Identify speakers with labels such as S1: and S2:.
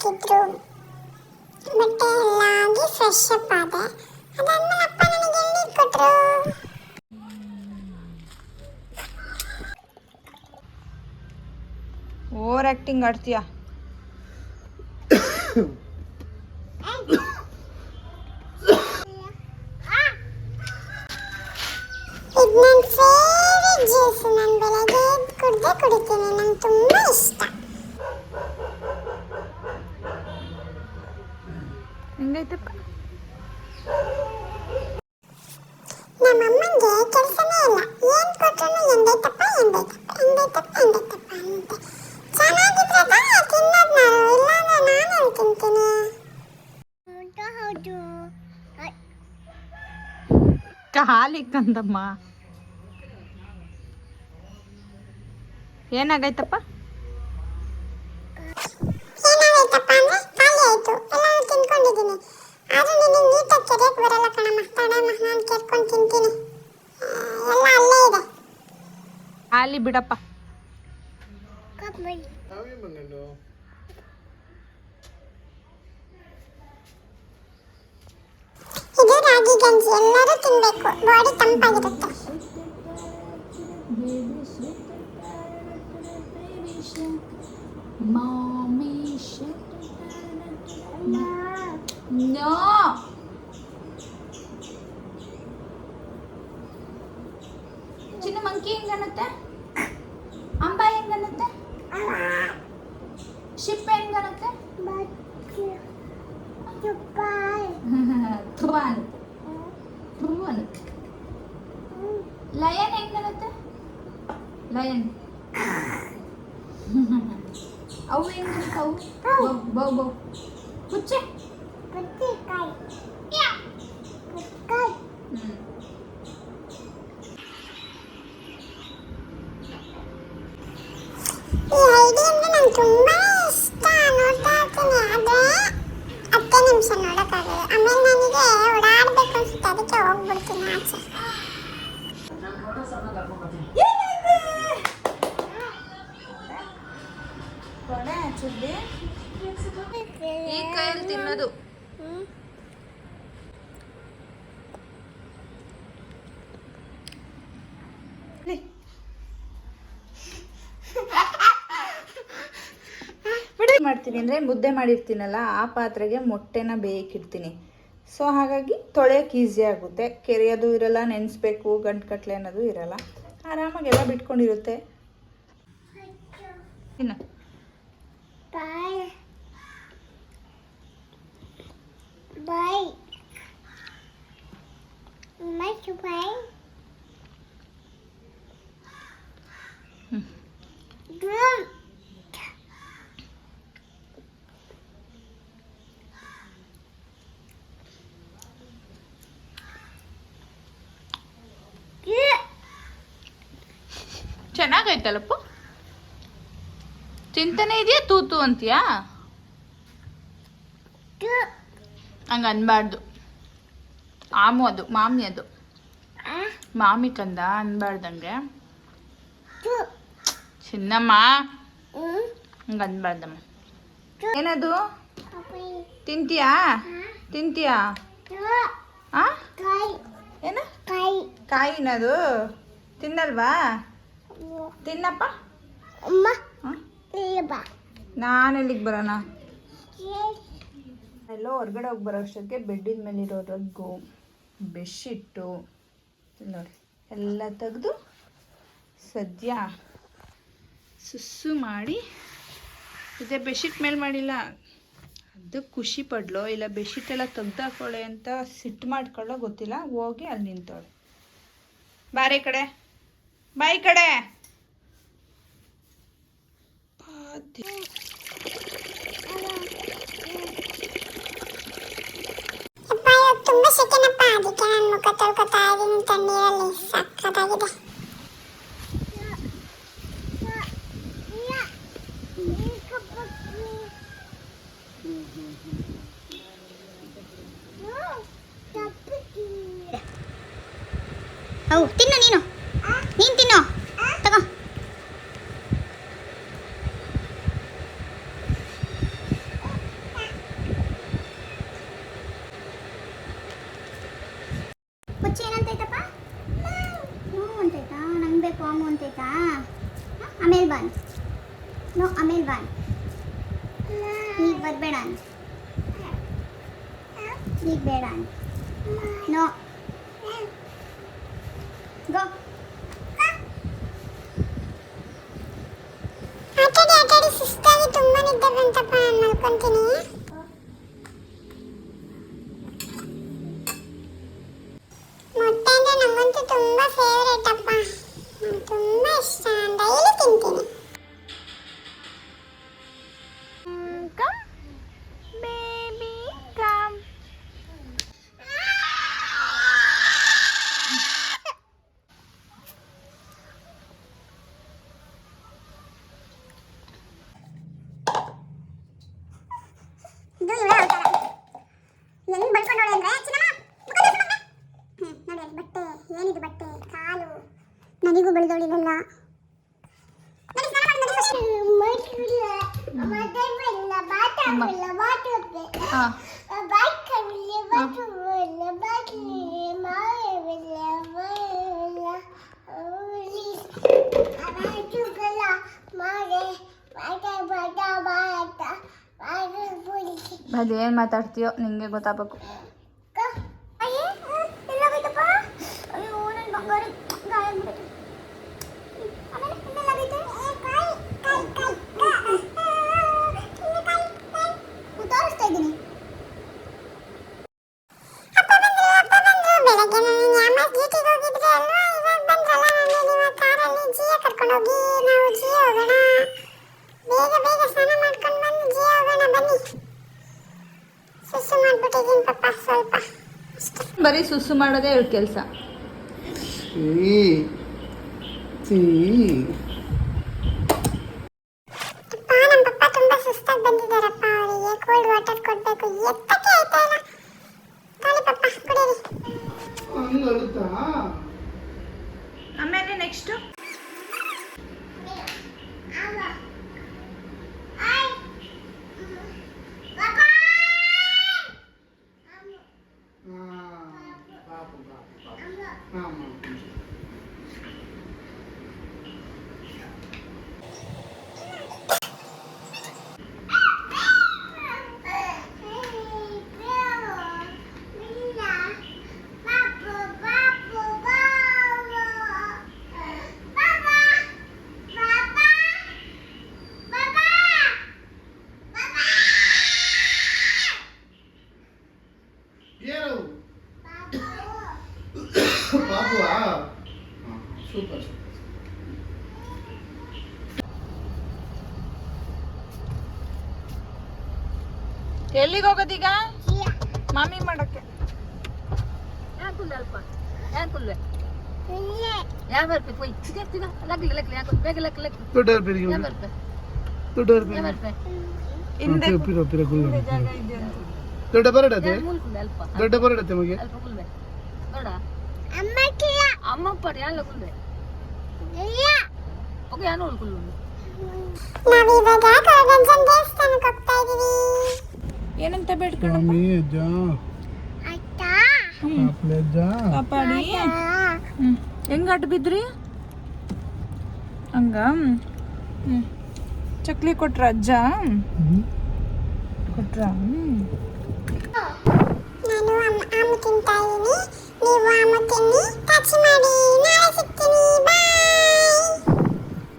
S1: ಹಾಕಿದ್ರು. ಬಟ್ಟೆ ಎಲ್ಲ ಆಗಿ ಫ್ರೆಶ್ ಅಪ್ ಆದೆ. ಅದಾದ್ಮೇಲೆ ಅಪ್ಪ ನನಗೆ ಎಳ್ನೀರು ಕೊಟ್ಟರು.
S2: ಓವರ್ ಆ್ಯಕ್ಟಿಂಗ್ ಆಡ್ತೀಯಾ?
S1: ಇದು ನನ್ನ ಫೇವ್ರೆಟ್ ಜ್ಯೂಸ್. ನಾನು ಬೆಳಗ್ಗೆ ಎದ್ದು ಕುಡಿತೀನಿ. ನಂಗೆ ತುಂಬ ಇಷ್ಟ.
S2: ಹೆಂಗೈತಪ್ಪ?
S1: ನಮ್ಮಮ್ಮಂಗೆ ಕೆಲಸನೇ ಇಲ್ಲ. ಏನು ಕೊಟ್ಟರು ಎಂದೈತಪ್ಪ ಎಂದೈತಪ್ಪ ಎಂದೈತಪ್ಪ ಎಂದೈತಪ್ಪ ಅಂತೆ. ಚೆನ್ನಾಗಿದ್ರೆ ತಾನೇ ತಿನ್ನೋದು ನಾನು, ಇಲ್ಲಾಂದ್ರೆ ನಾನೇ ತಿಂತೀನಿ. ಹೌದು
S2: ಕಾಲಿಕ್ಕಂದಮ್ಮ. ಏನಾಗೈತಪ್ಪ?
S1: ಏನಾಗೈತಪ್ಪ ಅಂದ್ರೆ ಖಾಲಿ ಆಯ್ತು. ಎಲ್ಲಾನು ತಿನ್ಕೊಂಡಿದ್ದೀನಿ. ಆದ್ರೂ ನಿನಗೆ ನೀಟಾಗಿ ಕೆರೆಯಕ್ಕೆ ಬರಲ್ಲ ಕಣಮ್ಮ. ತಡಮ್ಮ, ನಾನು ಕೆರ್ಕೊಂಡು ತಿಂತೀನಿ. ಎಲ್ಲ ಅಲ್ಲೇ ಇದೆ.
S2: ಅಲ್ಲಿ ಬಿಡಪ್ಪ.
S1: ಇದು ರಾಗಿ ಗಂಜಿ. ಎಲ್ಲರೂ ತಿನ್ಬೇಕು, ಬಾಡಿ ತಂಪಾಗಿರುತ್ತೆ.
S2: ಚಿನ್ನ ಮಂಕಿ ಹೆಂಗನ್ನತ್ತೆ? ಅಂಬ ಹೆಂಗನ್ನತ್ತೆ? ಶಿಪ್ ಹೆಂಗನ್ನತ್ತೆ? ಲಯನ್ ಹೆಂಗನ್ನತ್ತೆ? ಲಯನ್. ಅವು ಹೆಂಗನ್ನತ್ತೆ? ಅವು ಬೌ ಬೌ. ಹುಚ್ಚೆ
S1: ಈ ಐಡಿಯಾ ಅಂದ್ರೆ ನಂಗೆ ತುಂಬಾ ಇಷ್ಟ. ನೋಡ್ತಾ ಇರ್ತೀನಿ. ಆದ್ರೆ 10 ನಿಮಿಷ ನೋಡೋಕ್ಕಾಗಲ್ಲ. ಆಮೇಲೆ ನನಗೆ ಓಡಾಡಬೇಕು ಅನ್ಸುತ್ತೆ. ಅದಕ್ಕೆ ಹೋಗ್ಬಿಡ್ತೀನಿ ಆಚೆ.
S2: ಈ ಕೈಯಲ್ಲಿ ತಿನ್ನೋದು. ಮಾಡ್ತೀನಿ ಅಂದರೆ ಮುದ್ದೆ ಮಾಡಿರ್ತೀನಲ್ಲ, ಆ ಪಾತ್ರೆಗೆ ಮೊಟ್ಟೆನ ಬೇಯಕ್ಕಿಡ್ತೀನಿ. ಸೊ ಹಾಗಾಗಿ ತೊಳೆಯೋಕೆ ಈಸಿ ಆಗುತ್ತೆ. ಕೆರೆಯೋದು ಇರಲ್ಲ, ನೆನೆಸ್ಬೇಕು, ಗಂಟು ಕಟ್ಲೆ ಅನ್ನೋದು ಇರಲ್ಲ. ಆರಾಮಾಗಿ ಎಲ್ಲ ಬಿಟ್ಕೊಂಡಿರುತ್ತೆ. ಇನ್ನು
S1: ಬಾಯ್ ಬಾಯ್ ಮಚ್ ಬಾಯ್.
S2: ಚೆನ್ನಾಗೈತಲ್ಲಪ್ಪ. ತಿಂತಾನೆ ಇದೆಯಾ ತೂತು ಅಂತೀಯಾ? ಹಂಗೆ ಅನ್ಬಾರ್ದು. ಆಮು ಅದು, ಮಾಮಿ ಅದು. ಮಾಮಿ ಕಂದ ಅನ್ಬಾರ್ದಂಗೆ. ಚಿನ್ನಮ್ಮ ಹಂಗೆ ಅನ್ಬಾರ್ದಮ್ಮ. ಏನದು? ತಿಂತೀಯಾ? ತಿಂತೀಯಾ? ಆ ಏನ? ಕಾಯಿನದು ತಿನ್ನಲ್ವಾ? ತಿನ್ನಪ್ಪ. ನಾನು ಎಲ್ಲಿಗೆ ಬರೋಣ? ಎಲ್ಲೋ ಹೊರ್ಗಡೆ ಹೋಗಿ ಬರೋ ಅಷ್ಟಕ್ಕೆ ಬೆಡ್ಡಿನ ಮೇಲೆ ಇರೋ ರಗ್ಗು, ಬೆಡ್ಶೀಟು ನೋಡಿ ಎಲ್ಲ ತೆಗೆದು ಸದ್ಯ ಸುಸ್ಸು ಮಾಡಿ. ಇದೇ ಬೆಡ್ಶೀಟ್ ಮೇಲೆ ಮಾಡಿಲ್ಲ, ಅದು ಖುಷಿ ಪಡ್ಲೋ ಇಲ್ಲ ಬೆಡ್ಶೀಟ್ ಎಲ್ಲ ತೆಗ್ದಾಕೊಳ್ಳೆ ಅಂತ ಸಿಟ್ಟು ಮಾಡ್ಕೊಳ್ಳೋ ಗೊತ್ತಿಲ್ಲ. ಹೋಗಿ ಅಲ್ಲಿ ನಿಂತೋಳೆ. ಬಾರಿ ಕಡೆ, ಬಾಯಿ ಕಡೆ.
S1: ತುಂಬಾ ಸೆಕೆನಪ್ಪ. ಅದಕ್ಕೆ ನಾನು ಮುಖ ತೊಳ್ಕೊತಾ ಇದ್ದೀನಿ ತಣ್ಣೀರಲ್ಲಿ. ಸಕ್ಕತ್ತಾಗಿದೆ.
S3: ಅವು ತಿನ್ನು, ನೀನು ತಿನ್ನು, ತಗೋ. ಒನ್ ನೋ ಆಮೇಲೆ ಒನ್ ಈಗ ಬರಬೇಡ ಈಗ ಬೇಡ ನೋ ಗೋ
S1: ಆಟಾಡಿ ಸುಸ್ತಾಗಿ ತುಂಬಾ ನಿದ್ದೆ ಬಂತಪ್ಪ, ನಾನು ಮಲ್ಕೊಂತೀನಿ. ಮೊಟ್ಟೆ ಅಂದ್ರೆ ನಂಗಂತೂ ತುಂಬಾ ಫೇವ್ರೇಟ್ ಅಪ್ಪ, ನಂಗೆ ತುಂಬಾ ಇಷ್ಟ, ಡೈಲಿ ತಿಂತೀನಿ.
S2: Come baby come.
S1: ಇದು ಇವಳ ಅವತಾರ. ಹೆಂಗ್ ಬಳ್ಕೊಂಡವಳೆ ಅಂದ್ರೆ ಚಿನ್ನಮ್ಮ ನೋಡಿ ಅಲ್ಲಿ ಬಟ್ಟೆ, ಏನಿದು ಬಟ್ಟೆ, ಕಾಲು ನನಗೂ ಬೆಳೆದವಳಿವೆಲ್ಲ.
S2: ಅದೇನು ಮಾತಾಡ್ತೀಯೋ ನಿಂಗೆ ಗೊತ್ತಾಗಬೇಕು. ಬರೀ ಸುಸ್ಸು ಮಾಡೋದೇ ಇವ್ರ ಕೆಲಸ.
S1: ನಮ್ಮ ಪಪ್ಪ ತುಂಬಾ ಸುಸ್ತಾಗಿ ಬಂದಿದ್ದಾರಪ್ಪ, ಅವರಿಗೆ ಕೋಲ್ಡ್ ವಾಟರ್ ಕೊಡ್ಬೇಕು, ಎತ್ತಕ್ಕೆ ಆಯ್ತಾ ಇಲ್ಲ. ತಾಳಿ ಪಪ್ಪ ಕುಡೀರಿ.
S2: ಆಮೇಲೆ ನೆಕ್ಸ್ಟು
S4: ಸೂಪರ್.
S2: ಎಲ್ಲಿಗೆ ಹೋಗೋದೀಗ? ಮಾಮಿ ಮಾಡಕ್ಕೆ. ಅಲ್ಪ ಯಾಕುಲ್ವೆ ಯಾವ ಬರ್ಪೆ ಪೋಯ್ ಸಿಗ್ತೀಗ ಲಗ್ಲಿ ಲಗ್ಲಿ ಯಾಕೆ ಬೇಗ ಲಗ್ಲಿ ಲಗ್ಲಿ
S4: ದೊಡ್ಡವ್ರ ಬೇರೆ
S2: ಯಾವ ಬರ್ಪೆ
S4: ದೊಡ್ಡವ್ರ ಬೇರೆ
S2: ಯಾವ ಬರ್ಪೆ ಇಂದೆ ಜಾಗ ಇದೆ ಅಂತ
S4: ದೊಡ್ಡ ಬರಡತೆ
S2: ಮುಲ್ಕುಲ್ವೆ ಅಲ್ಪ
S4: ದೊಡ್ಡ ಬರಡತೆ ಮಗೆ
S2: ಅಲ್ಪ ಕುಲ್ವೆ ನೋಡ
S1: ಅಮ್ಮಕ್ಕೆ
S2: ಅಮ್ಮ ಪಡ ಯಾಲ್ಲ ಕುಲ್ವೆ
S1: ಇಲ್ಲ
S2: ಓಕೆ ಯಾನು ಉಲ್ಕುಲ್ವೆ
S1: ನಾವಿವಾಗ ಕರಗಂಜನ್ ದೇವಸ್ಥಾನಕ್ಕೆ ಹೋಗ್ತಾ ಇದೀವಿ.
S2: ಏನಂತ ಬೇಡ್ಕೊಂಡು
S4: ಸ್ವಾಮಿ ಅಜ್ಜ
S1: ಅಕ್ಕ
S4: ಆಪ್ಲೆ ಅಜ್ಜ
S2: ಕಾಪಾಡಿ. ಹೆಂಗ ಅಡ್ಡ ಬಿದ್ರಿ ಹಂಗ? ಚಕ್ಲಿ ಕೊಟ್ರ ಅಜ್ಜ ಕೊಟ್ರ?
S1: ನಾನು